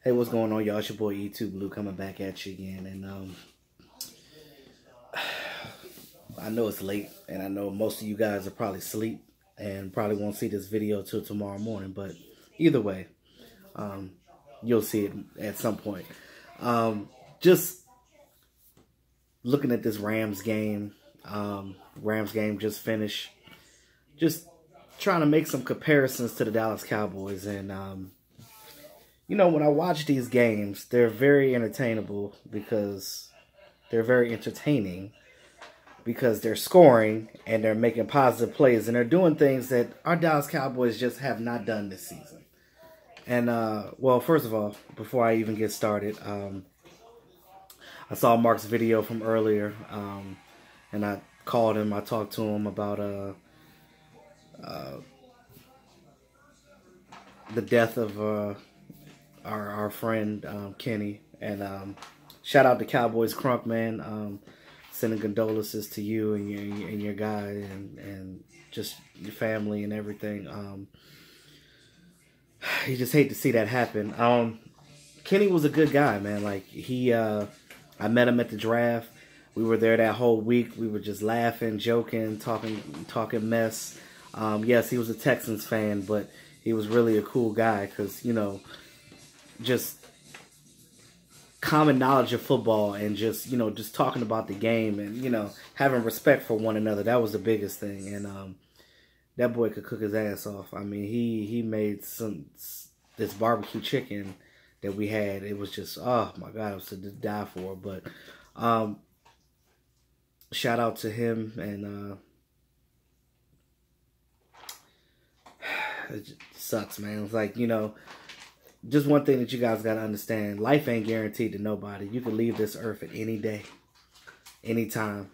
Hey, what's going on, y'all? It's your boy E2 Blue coming back at you again. And I know it's late, and I know most of you guys are probably asleep and probably won't see this video till tomorrow morning. But either way, you'll see it at some point. Just looking at this Rams game. Rams game just finished. Just trying to make some comparisons to the Dallas Cowboys. And you know, when I watch these games, they're very entertainable because they're very entertaining because they're scoring and they're making positive plays and they're doing things that our Dallas Cowboys just have not done this season. And, well, first of all, before I even get started, I saw Mark's video from earlier, and I called him, I talked to him about the death of our friend Kenny, and shout out to Cowboys Crunk, man. Sending condolences to you and your guy and just your family and everything. You just hate to see that happen. Kenny was a good guy, man. Like I met him at the draft. We were there that whole week. We were just laughing, joking, talking mess. Yes, he was a Texans fan, but he was really a cool guy because, you know, just common knowledge of football and just, you know, just talking about the game and, you know, having respect for one another. That was the biggest thing. And that boy could cook his ass off. I mean, he made this barbecue chicken that we had. It was just, oh my God, it was to die for. But shout out to him, and it just sucks, man. It's like, you know, just one thing that you guys got to understand. Life ain't guaranteed to nobody. You can leave this earth at any day, anytime.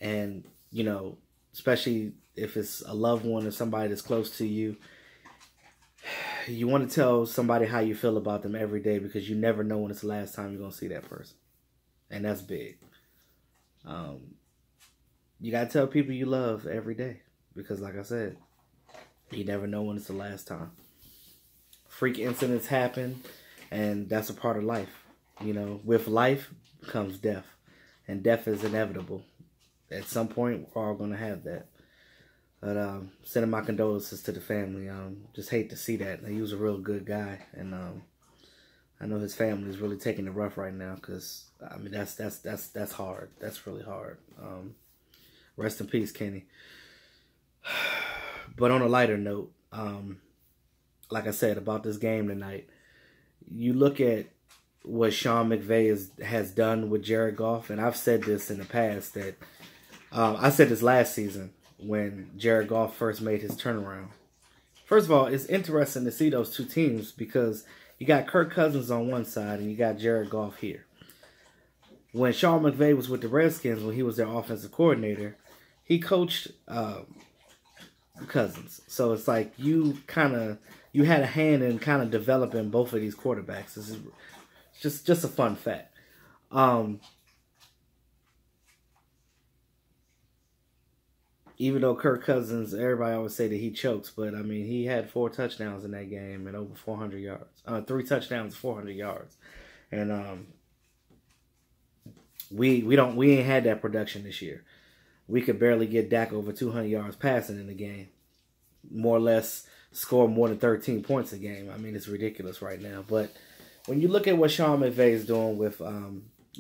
And, you know, especially if it's a loved one or somebody that's close to you, you want to tell somebody how you feel about them every day because you never know when it's the last time you're going to see that person. And that's big. You got to tell people you love every day because, like I said, you never know when it's the last time. Freak incidents happen, and that's a part of life. You know, with life comes death, and death is inevitable. At some point, we're all going to have that. But sending my condolences to the family. Just hate to see that. He was a real good guy, and I know his family is really taking it rough right now because I mean that's hard. That's really hard. Rest in peace, Kenny. But on a lighter note, like I said, about this game tonight, you look at what Sean McVay has done with Jared Goff, and I've said this in the past that I said this last season when Jared Goff first made his turnaround. First of all, it's interesting to see those two teams because you got Kirk Cousins on one side and you got Jared Goff here. When Sean McVay was with the Redskins, when he was their offensive coordinator, he coached Cousins. So it's like you had a hand in kind of developing both of these quarterbacks. This is just a fun fact. Even though Kirk Cousins, everybody always say that he chokes, but I mean he had 4 touchdowns in that game and over 400 yards. 3 touchdowns, 400 yards, and we ain't had that production this year. We could barely get Dak over 200 yards passing in the game. More or less score more than 13 points a game. I mean, it's ridiculous right now. But when you look at what Sean McVay is doing with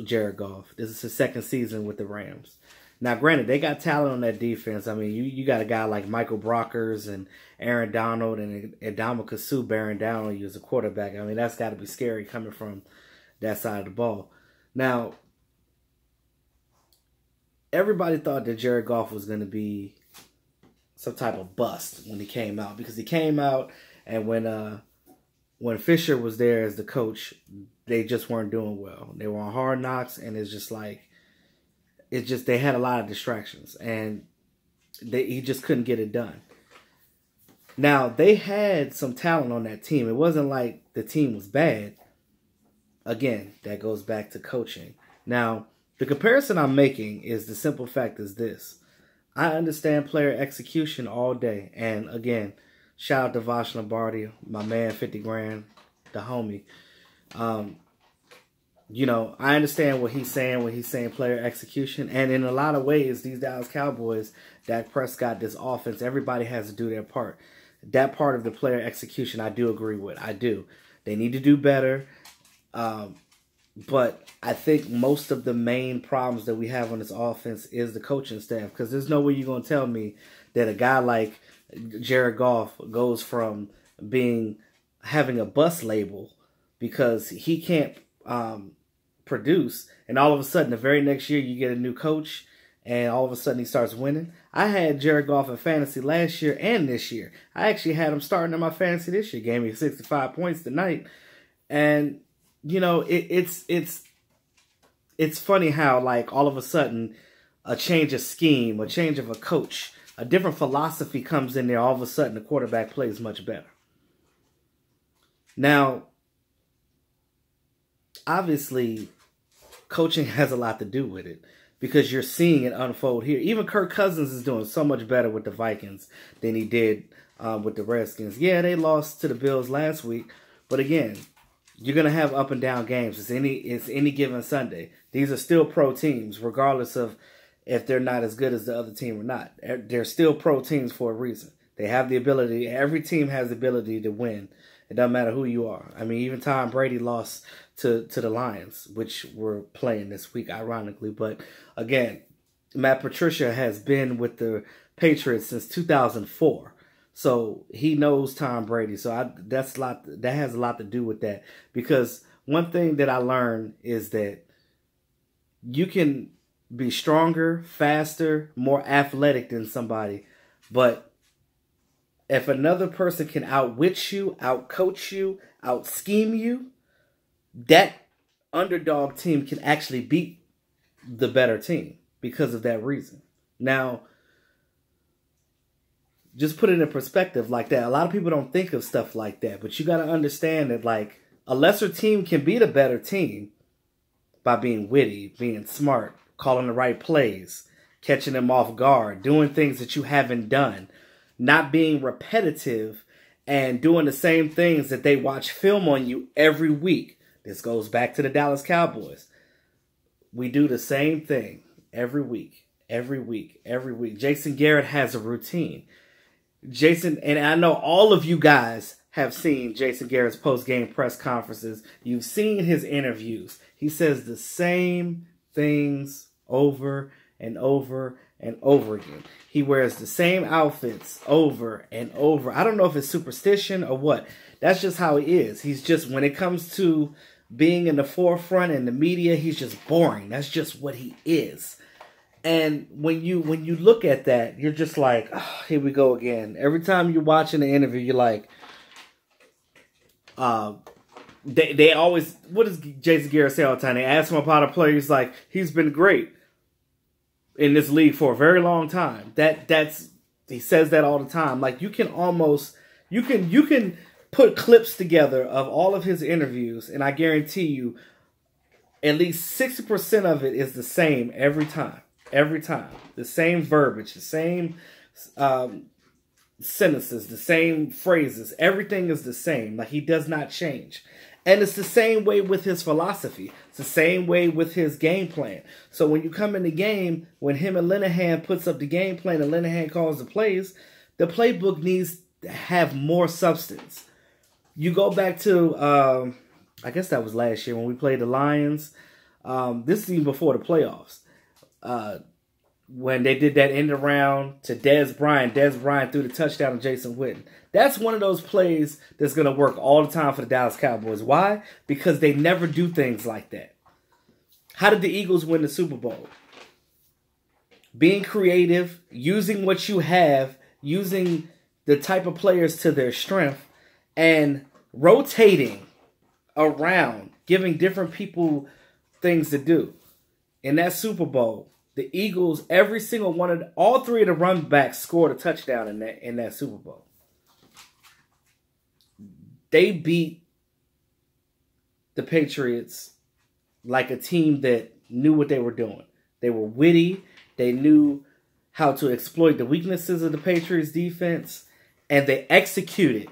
Jared Goff, this is his second season with the Rams. Now, granted, they got talent on that defense. I mean, you got a guy like Michael Brockers and Aaron Donald and Ndamukong Suh bearing down on you as a quarterback. I mean, that's got to be scary coming from that side of the ball. Now, everybody thought that Jared Goff was going to be some type of bust when he came out because he came out and when Fisher was there as the coach, they just weren't doing well. They were on Hard Knocks, and it's just like they had a lot of distractions and he just couldn't get it done. Now, they had some talent on that team. It wasn't like the team was bad. Again, that goes back to coaching. Now, the comparison I'm making is the simple fact is this. I understand player execution all day. And again, shout out to Vash Lombardi, my man, 50 grand. the homie. You know, I understand what he's saying when he's saying player execution. And in a lot of ways, these Dallas Cowboys, Dak Prescott, this offense, everybody has to do their part. That part of the player execution, I do agree with. I do. They need to do better. But I think most of the main problems that we have on this offense is the coaching staff. Because there's no way you're going to tell me that a guy like Jared Goff goes from having a bust label because he can't produce, and all of a sudden the very next year you get a new coach and all of a sudden he starts winning. I had Jared Goff in fantasy last year and this year. I actually had him starting in my fantasy this year. Gave me 65 points tonight. And you know, it's funny how, like, all of a sudden a change of scheme, a change of a coach, a different philosophy comes in there. All of a sudden the quarterback plays much better. Now, obviously, coaching has a lot to do with it because you're seeing it unfold here. Even Kirk Cousins is doing so much better with the Vikings than he did with the Redskins. Yeah, they lost to the Bills last week, but again, you're going to have up and down games. It's any given Sunday. These are still pro teams, regardless of if they're not as good as the other team or not. They're still pro teams for a reason. They have the ability. Every team has the ability to win. It doesn't matter who you are. I mean, even Tom Brady lost to the Lions, which were playing this week, ironically. But again, Matt Patricia has been with the Patriots since 2004. So he knows Tom Brady. So that has a lot to do with that. Because one thing that I learned is that you can be stronger, faster, more athletic than somebody, but if another person can outwit you, outcoach you, out-scheme you, that underdog team can actually beat the better team because of that reason. Now, just put it in perspective like that. A lot of people don't think of stuff like that, but you got to understand that, like, a lesser team can beat a better team by being witty, being smart, calling the right plays, catching them off guard, doing things that you haven't done, not being repetitive and doing the same things that they watch film on you every week. This goes back to the Dallas Cowboys. We do the same thing every week, every week, every week. Jason Garrett has a routine. Jason, and I know all of you guys have seen Jason Garrett's post-game press conferences. You've seen his interviews. He says the same things over and over and over again. He wears the same outfits over and over. I don't know if it's superstition or what. That's just how he is. He's just, when it comes to being in the forefront in the media, he's just boring. That's just what he is. And when you look at that, you're just like, oh, here we go again. Every time you're watching the interview, you're like, they always, what does Jason Garrett say all the time? They ask him about a player, he's like, he's been great in this league for a very long time. He says that all the time. Like, you can put clips together of all of his interviews, and I guarantee you at least 60% of it is the same every time. Every time. The same verbiage, the same sentences, the same phrases. Everything is the same. Like, he does not change. And it's the same way with his philosophy. It's the same way with his game plan. So when you come in the game, when him and Linehan puts up the game plan and Linehan calls the plays, the playbook needs to have more substance. You go back to, I guess that was last year when we played the Lions. This is even before the playoffs. When they did that end around to Dez Bryant. Dez Bryant threw the touchdown to Jason Witten. That's one of those plays that's going to work all the time for the Dallas Cowboys. Why? Because they never do things like that. How did the Eagles win the Super Bowl? Being creative, using what you have, using the type of players to their strength, and rotating around, giving different people things to do. In that Super Bowl, the Eagles, every single one of all three of the run backs scored a touchdown in that Super Bowl. They beat the Patriots like a team that knew what they were doing. They were witty. They knew how to exploit the weaknesses of the Patriots defense, and they executed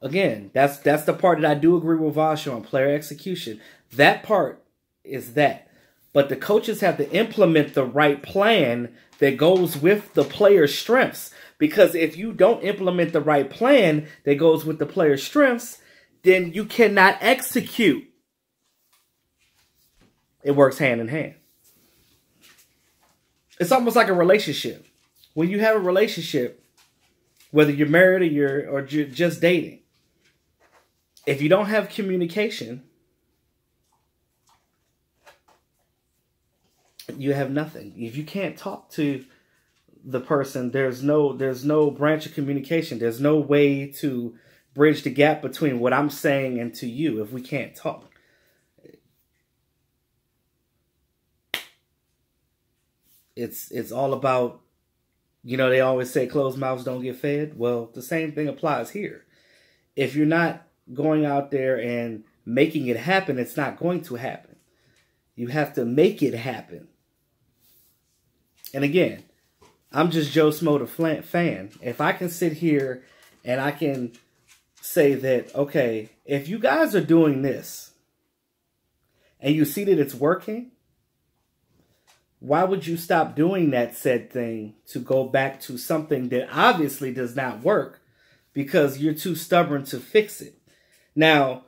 Again, that's the part that I do agree with Vash on, player execution. That part is that. But the coaches have to implement the right plan that goes with the player's strengths. Because if you don't implement the right plan that goes with the player's strengths, then you cannot execute. It works hand in hand. It's almost like a relationship. When you have a relationship, whether you're married or you're just dating, if you don't have communication, you have nothing. If you can't talk to the person, there's no branch of communication. There's no way to bridge the gap between what I'm saying and to you if we can't talk. It's all about, they always say closed mouths don't get fed. Well, the same thing applies here. If you're not going out there and making it happen, it's not going to happen. You have to make it happen. And again, I'm just Joe Smo the fan. If I can sit here and I can say that, okay, if you guys are doing this and you see that it's working, why would you stop doing that said thing to go back to something that obviously does not work because you're too stubborn to fix it? Now,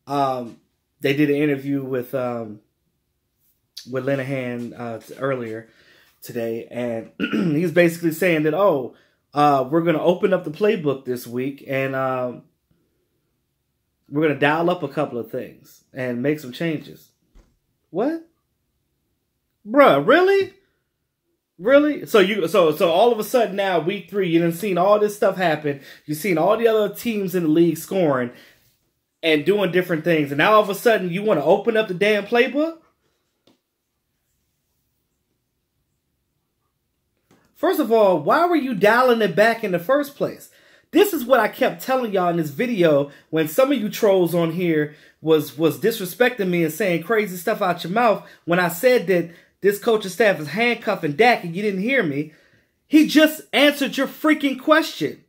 they did an interview with Linehan earlier today, and he's basically saying that, we're going to open up the playbook this week, and we're going to dial up a couple of things and make some changes. What? Bruh, really? Really? So all of a sudden now, week 3, you done seen all this stuff happen. You've seen all the other teams in the league scoring and doing different things. And now all of a sudden you want to open up the damn playbook? First of all, why were you dialing it back in the first place? This is what I kept telling y'all in this video when some of you trolls on here was disrespecting me and saying crazy stuff out your mouth when I said that this coaching staff is handcuffing Dak and you didn't hear me. He just answered your freaking question.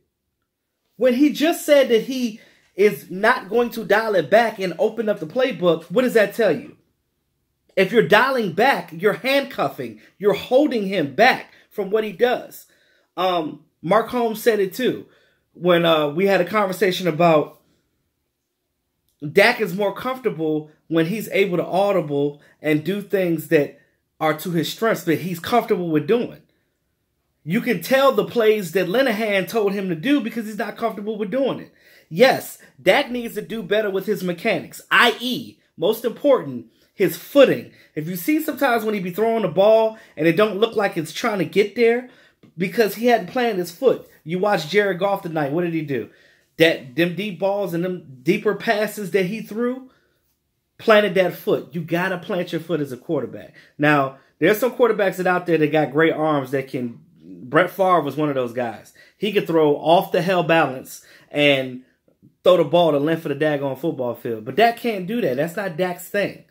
When he just said that he is not going to dial it back and open up the playbook, what does that tell you? If you're dialing back, you're handcuffing. You're holding him back from what he does. Mark Holmes said it too when we had a conversation about Dak is more comfortable when he's able to audible and do things that are to his strengths that he's comfortable with doing. You can tell the plays that Linehan told him to do because he's not comfortable with doing it. Yes, Dak needs to do better with his mechanics, i.e., most important, his footing. If you see sometimes when he be throwing the ball and it don't look like it's trying to get there because he hadn't planted his foot. You watch Jared Goff tonight. What did he do? Them deep balls and them deeper passes that he threw, planted that foot. You got to plant your foot as a quarterback. Now, there's some quarterbacks out there that got great arms that can. Brett Favre was one of those guys. He could throw off the hell balance and throw the ball the length of the daggone football field. But Dak can't do that. That's not Dak's thing.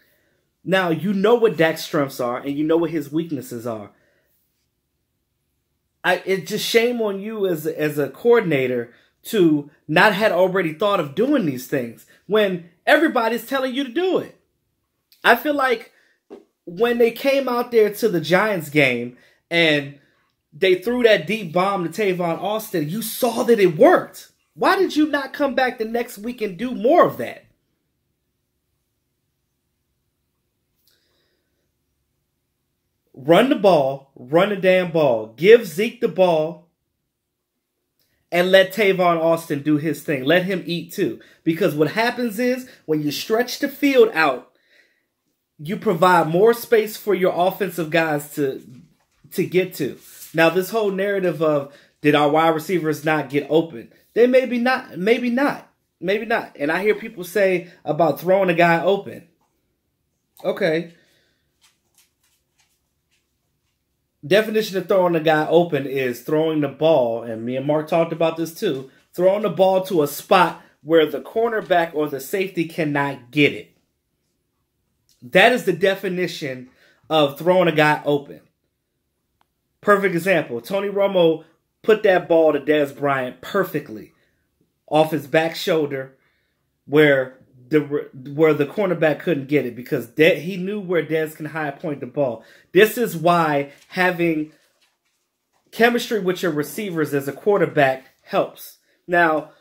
Now, you know what Dak's strengths are and you know what his weaknesses are. It's just shame on you as a coordinator to not had already thought of doing these things when everybody's telling you to do it. I feel like when they came out there to the Giants game and they threw that deep bomb to Tavon Austin, you saw that it worked. Why did you not come back the next week and do more of that? Run the ball, run the damn ball. Give Zeke the ball and let Tavon Austin do his thing. Let him eat too. Because what happens is when you stretch the field out, you provide more space for your offensive guys to get to. Now, this whole narrative of did our wide receivers not get open? They maybe not. And I hear people say about throwing a guy open. Okay. Definition of throwing a guy open is throwing the ball, and me and Mark talked about this too, throwing the ball to a spot where the cornerback or the safety cannot get it. That is the definition of throwing a guy open. Perfect example. Tony Romo put that ball to Dez Bryant perfectly. off his back shoulder where the cornerback couldn't get it because he knew where Dez can high point the ball. This is why having chemistry with your receivers as a quarterback helps. Now,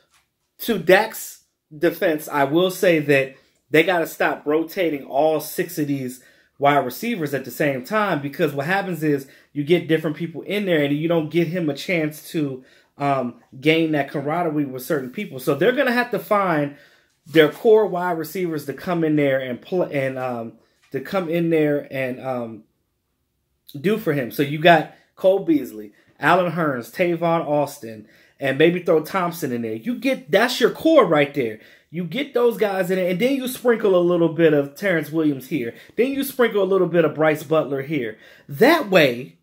to Dak's defense, I will say that they got to stop rotating all 6 of these wide receivers at the same time, because what happens is you get different people in there and you don't get him a chance to gain that camaraderie with certain people. So they're going to have to find their core wide receivers to come in there and play and do for him. So you got Cole Beasley, Allen Hurns, Tavon Austin, and maybe throw Thompson in there. That's your core right there. You get those guys in it, and then you sprinkle a little bit of Terrence Williams here. Then you sprinkle a little bit of Bryce Butler here. That way,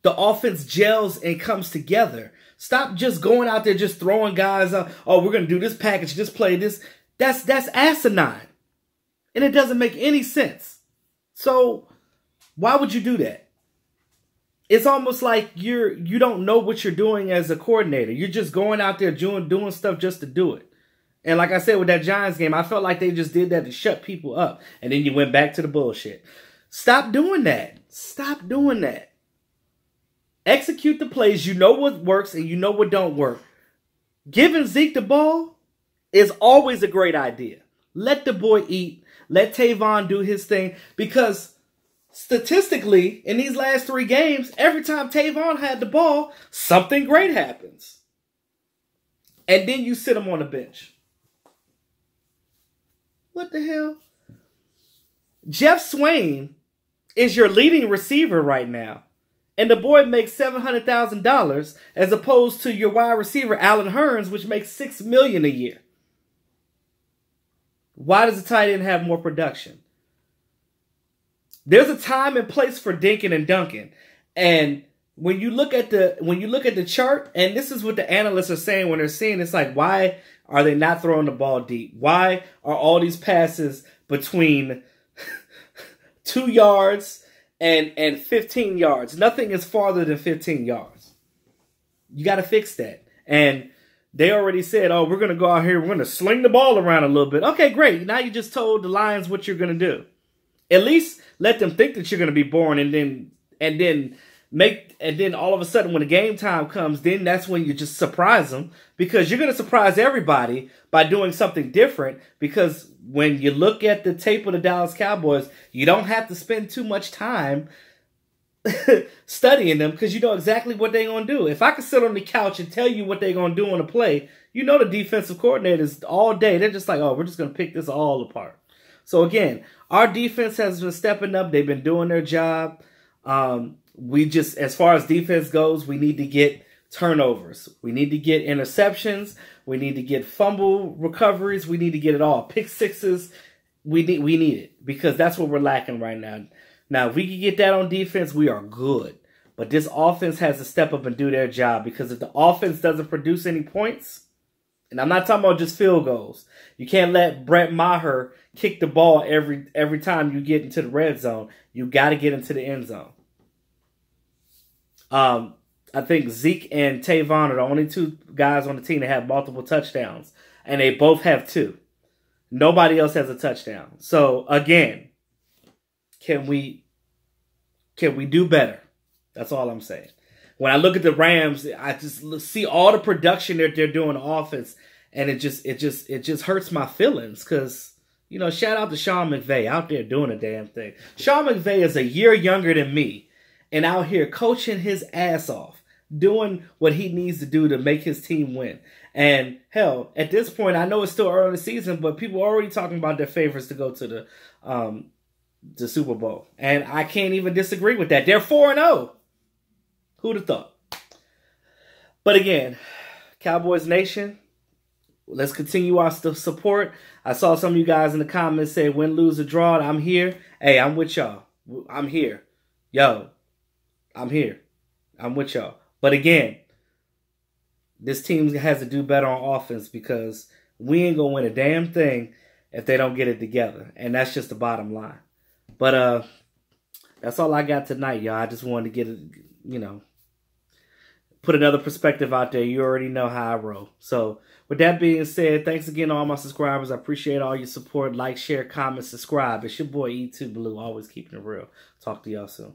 the offense gels and comes together. Stop just going out there just throwing guys out. Oh, we're going to do this package, just play this. That's asinine. And it doesn't make any sense. So why would you do that? It's almost like you don't know what you're doing as a coordinator. You're just going out there doing stuff just to do it. And like I said with that Giants game, I felt like they just did that to shut people up. And then you went back to the bullshit. Stop doing that. Stop doing that. Execute the plays. You know what works and you know what don't work. Giving Zeke the ball is always a great idea. Let the boy eat. Let Tavon do his thing. Because statistically, in these last 3 games, every time Tavon had the ball, something great happens. And then you sit him on the bench. What the hell? Jeff Swain is your leading receiver right now. And the boy makes $700,000 as opposed to your wide receiver, Allen Hurns, which makes $6 million a year. Why does the tight end have more production? There's a time and place for dinking and dunking. And when you look at the chart, and this is what the analysts are saying when they're seeing, it's like, why are they not throwing the ball deep? Why are all these passes between 2 yards and 15 yards? Nothing is farther than 15 yards. You got to fix that. And they already said, oh, we're going to go out here, we're going to sling the ball around a little bit. Okay, great. Now you just told the Lions what you're going to do. At least let them think that you're going to be boring, and then all of a sudden when the game time comes, then that's when you just surprise them, because you're going to surprise everybody by doing something different. Because when you look at the tape of the Dallas Cowboys, you don't have to spend too much time studying them, because you know exactly what they're going to do. If I could sit on the couch and tell you what they're going to do on a play, you know the defensive coordinators all day, they're just like, oh, we're just going to pick this all apart. So again, our defense has been stepping up. They've been doing their job. As far as defense goes, we need to get turnovers. We need to get interceptions. We need to get fumble recoveries. We need to get it all. Pick sixes. We need it, because that's what we're lacking right now. Now, if we can get that on defense, we are good. But this offense has to step up and do their job, because if the offense doesn't produce any points, and I'm not talking about just field goals. You can't let Brett Maher kick the ball every time you get into the red zone. You got to get into the end zone. I think Zeke and Tavon are the only 2 guys on the team that have multiple touchdowns. And they both have 2. Nobody else has a touchdown. So, again, can we do better? That's all I'm saying. When I look at the Rams, I just see all the production that they're doing on offense, and it just hurts my feelings, because, you know, shout out to Sean McVay out there doing a damn thing. Sean McVay is a year younger than me, and out here coaching his ass off, doing what he needs to do to make his team win. And hell, at this point, I know it's still early in the season, but people are already talking about their favorites to go to the Super Bowl, and I can't even disagree with that. They're 4-0. Who'd have thought? But again, Cowboys Nation, let's continue our support. I saw some of you guys in the comments say, win, lose, or draw. I'm here. Hey, I'm with y'all. I'm here. Yo, I'm here. I'm with y'all. But again, this team has to do better on offense, because we ain't going to win a damn thing if they don't get it together. And that's just the bottom line. But that's all I got tonight, y'all. I just wanted to get it, you know, put another perspective out there. You already know how I roll. So with that being said, thanks again to all my subscribers. I appreciate all your support. Like, share, comment, subscribe. It's your boy E2 Blue, always keeping it real. Talk to y'all soon.